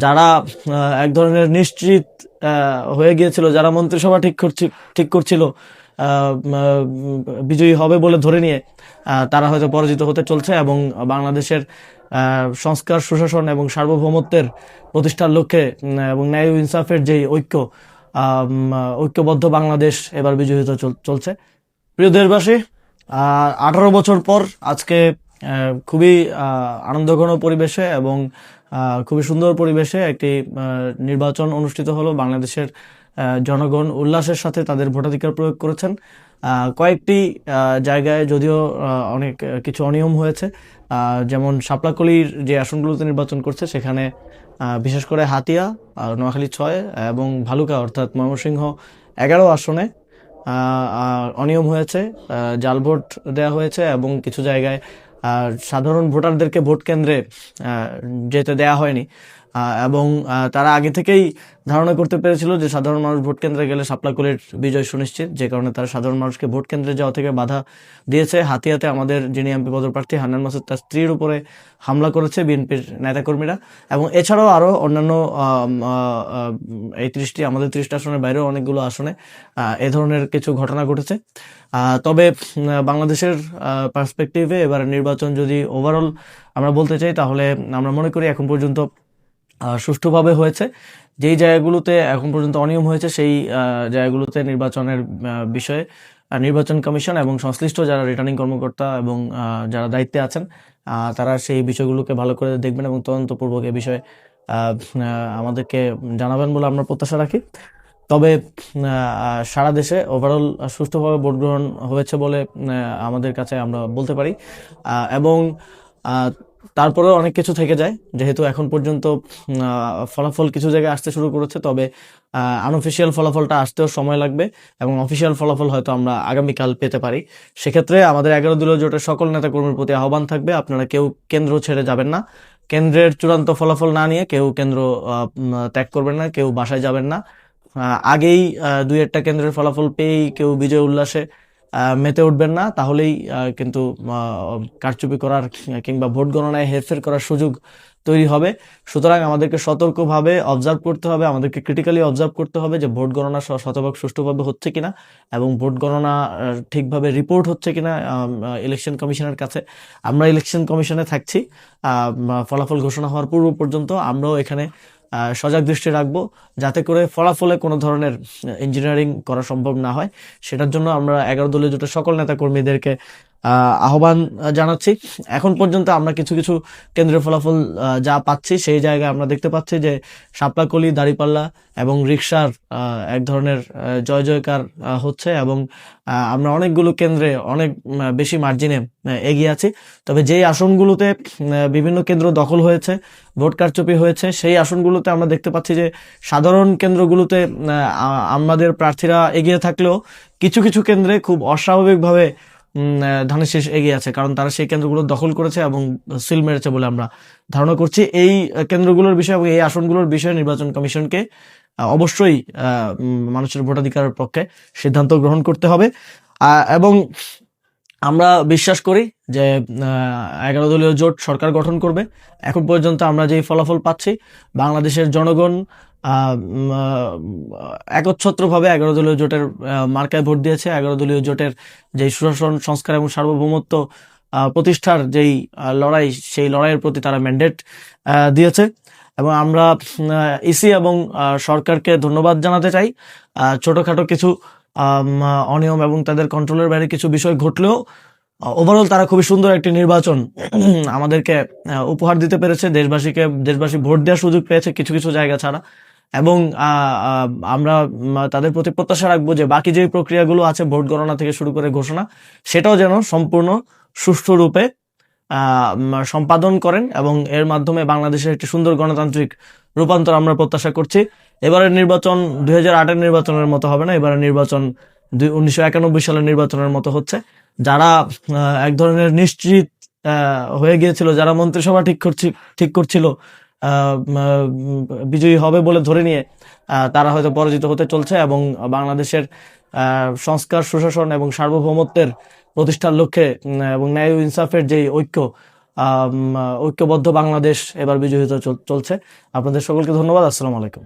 যারা এক ধরনের নিশ্চিত হয়ে গিয়েছিল, যারা মন্ত্রিসভা ঠিক করছিল বিজয়ী হবে বলে ধরে নিয়ে, তারা হয়তো পরাজিত হতে চলছে এবং বাংলাদেশের সংস্কার, সুশাসন এবং সার্বভৌমত্বের প্রতিষ্ঠার লক্ষ্যে এবং ন্যায় ও ইনসাফের যেই ঐক্যবদ্ধ বাংলাদেশ এবার বিজয়ী হতে চলছে। প্রিয় দেশবাসী, 18 বছর পর আজকে খুবই আনন্দঘন পরিবেশে এবং খুবই সুন্দর পরিবেশে একটি নির্বাচন অনুষ্ঠিত হলো। বাংলাদেশের জনগণ উল্লাসের সাথে তাদের ভোটাধিকার প্রয়োগ করেছেন। কয়েকটি জায়গায় যদিও অনেক কিছু অনিয়ম হয়েছে, যেমন শাপলাকলির যে আসনগুলোতে নির্বাচন করছে সেখানে বিশেষ করে হাতিয়া, নোয়াখালী 6 এবং ভালুকা অর্থাৎ ময়মনসিংহ 11 আসনে অনিয়ম হয়েছে, জাল ভোট দেওয়া হয়েছে এবং কিছু জায়গায় সাধারণ ভোটারদেরকে ভোট কেন্দ্রে যেতে দেয়া হয়নি। এবং তারা আগে থেকেই ধারণা করতে পেরেছিল যে সাধারণ মানুষ ভোট কেন্দ্রে গেলে শাপলাকলির বিজয় সুনিশ্চিত, যে কারণে তারা সাধারণ মানুষকে ভোট কেন্দ্রে যাওয়া থেকে বাধা দিয়েছে। হাতিয়াতে আমাদের যিনি এমপি পদপ্রার্থী হান্নান মাসুদ, তার স্ত্রীর উপরে হামলা করেছে বিএনপির নেতাকর্মীরা। এবং এছাড়াও আরও অন্যান্য এই 30টি, আমাদের 30টা আসনের বাইরেও অনেকগুলো আসনে এ ধরনের কিছু ঘটনা ঘটেছে। তবে বাংলাদেশের পার্সপেক্টিভে এবার নির্বাচন যদি ওভারঅল আমরা বলতে চাই, তাহলে আমরা মনে করি এখন পর্যন্ত সুষ্ঠুভাবে হয়েছে। যেই জায়গাগুলোতে এখন পর্যন্ত অনিয়ম হয়েছে সেই জায়গাগুলোতে নির্বাচনের বিষয়ে নির্বাচন কমিশন এবং সংশ্লিষ্ট যারা রিটার্নিং কর্মকর্তা এবং যারা দায়িত্বে আছেন তারা সেই বিষয়গুলোকে ভালো করে দেখবেন এবং তদন্তপূর্বক এ বিষয়ে আমাদেরকে জানাবেন বলে আমরা প্রত্যাশা রাখি। তবে সারা দেশে ওভারঅল সুষ্ঠুভাবে ভোট গ্রহণ হয়েছে বলে আমাদের কাছে আমরা বলতে পারি। এবং তারপরেও অনেক কিছু থেকে যায়, যেহেতু এখন পর্যন্ত ফলাফল কিছু জায়গায় আসতে শুরু করেছে। তবে আনঅফিসিয়াল ফলাফলটা আসতেও সময় লাগবে এবং অফিসিয়াল ফলাফল হয়তো আমরা আগামীকাল পেতে পারি। সেক্ষেত্রে আমাদের 11 দলীয় জোটের সকল নেতাকর্মীর প্রতি আহ্বান থাকবে, আপনারা কেউ কেন্দ্র ছেড়ে যাবেন না। কেন্দ্রের চূড়ান্ত ফলাফল না নিয়ে কেউ কেন্দ্র ত্যাগ করবেন না, কেউ বাসায় যাবেন না। আগেই 2-1টা কেন্দ্রের ফলাফল পেয়েই কেউ বিজয় উল্লাসে মেতে উঠবেন না, তাহলেই কিন্তু কারচুপি করার কিংবা ভোট গণনায় হেরফের করার সুযোগ তৈরি হবে। সুতরাং আমাদেরকে সতর্কভাবে অবজার্ভ করতে হবে, আমাদেরকে ক্রিটিক্যালি অবজার্ভ করতে হবে যে ভোট গণনা শতভাগ সুষ্ঠুভাবে হচ্ছে কিনা এবং ভোট গণনা ঠিকভাবে রিপোর্ট হচ্ছে কিনা ইলেকশন কমিশনের কাছে। আমরা ইলেকশন কমিশনে থাকছি ফলাফল ঘোষণা হওয়ার পূর্ব পর্যন্ত। আমরাও এখানে সজাগ দৃষ্টি রাখবো যাতে করে ফলাফলে কোনো ধরনের ইঞ্জিনিয়ারিং করা সম্ভব না হয়। সেটার জন্য আমরা 11 দলীয় জোটের সকল নেতা কর্মীদেরকে আহ্বান জানাচ্ছি। এখন পর্যন্ত আমরা কিছু কিছু কেন্দ্রের ফলাফল যা পাচ্ছি সেই জায়গায় আমরা দেখতে পাচ্ছি যে শাপলাকলি, দাঁড়িপাল্লা এবং রিকশার এক ধরনের জয় জয়কার হচ্ছে এবং আমরা অনেকগুলো কেন্দ্রে অনেক বেশি মার্জিনে এগিয়ে আছি। তবে যেই আসনগুলোতে বিভিন্ন কেন্দ্র দখল হয়েছে, ভোট কারচুপি হয়েছে, সেই আসনগুলোতে আমরা দেখতে পাচ্ছি যে সাধারণ কেন্দ্রগুলোতে আমাদের প্রার্থীরা এগিয়ে থাকলেও কিছু কিছু কেন্দ্রে খুব অস্বাভাবিকভাবে ধানের শীষ এগিয়ে আছে, কারণ তারা সেই কেন্দ্রগুলো দখল করেছে এবং সিল মেরেছে বলে আমরা ধারণা করছি। এই কেন্দ্রগুলোর বিষয়ে এবং এই আসনগুলোর বিষয়ে নির্বাচন কমিশনকে অবশ্যই মানুষের ভোটাধিকারের পক্ষে সিদ্ধান্ত গ্রহণ করতে হবে। এবং আমরা বিশ্বাস করি যে 11 দলীয় জোট সরকার গঠন করবে। এখন পর্যন্ত আমরা যে ফলাফল পাচ্ছি, বাংলাদেশের জনগণ একচ্ছত্রভাবে 11 দলীয় জোটের মার্কায় ভোট দিয়েছে। 11 দলীয় জোটের যে সুশাসন, সংস্কার এবং সার্বভৌমত্ব প্রতিষ্ঠার যেই লড়াই, সেই লড়াইয়ের প্রতি তারা ম্যান্ডেট দিয়েছে এবং আমরা ইসি এবং সরকারকে ধন্যবাদ জানাতে চাই। ছোটখাটো কিছু অনিয়ম এবং তাদের কন্ট্রোলের বাইরে কিছু বিষয় ঘটলেও ওভারঅল তারা খুবই সুন্দর একটি নির্বাচন আমাদেরকে উপহার দিতে পেরেছে। দেশবাসী ভোট দেওয়ার সুযোগ পেয়েছে কিছু কিছু জায়গা ছাড়া। এবং আমরা তাদের প্রতি প্রত্যাশা রাখবো যে বাকি যে প্রক্রিয়াগুলো আছে, ভোট গণনা থেকে শুরু করে ঘোষণা, সেটাও যেন সম্পূর্ণ সুষ্ঠু রূপে সম্পাদন করেন এবং এর মাধ্যমে বাংলাদেশের একটি সুন্দর গণতান্ত্রিক রূপান্তর আমরা প্রত্যাশা করছি। এবারের নির্বাচন 2008-এর নির্বাচনের মতো হবে না, এবারের নির্বাচন 1991 সালের নির্বাচনের মতো হচ্ছে। যারা এক ধরনের নিশ্চিত হয়ে গিয়েছিল, যারা মন্ত্রিসভা ঠিক করছিল বিজয়ী হবে বলে ধরে নিয়ে, তারা হয়তো পরাজিত হতে চলছে এবং বাংলাদেশের সংস্কার, সুশাসন এবং সার্বভৌমত্বের প্রতিষ্ঠার লক্ষ্যে এবং ন্যায় ও ইনসাফের যে ঐক্যবদ্ধ বাংলাদেশ এবার বিজয়ী হতে চলছে। আপনাদের সকলকে ধন্যবাদ। আসসালামু আলাইকুম।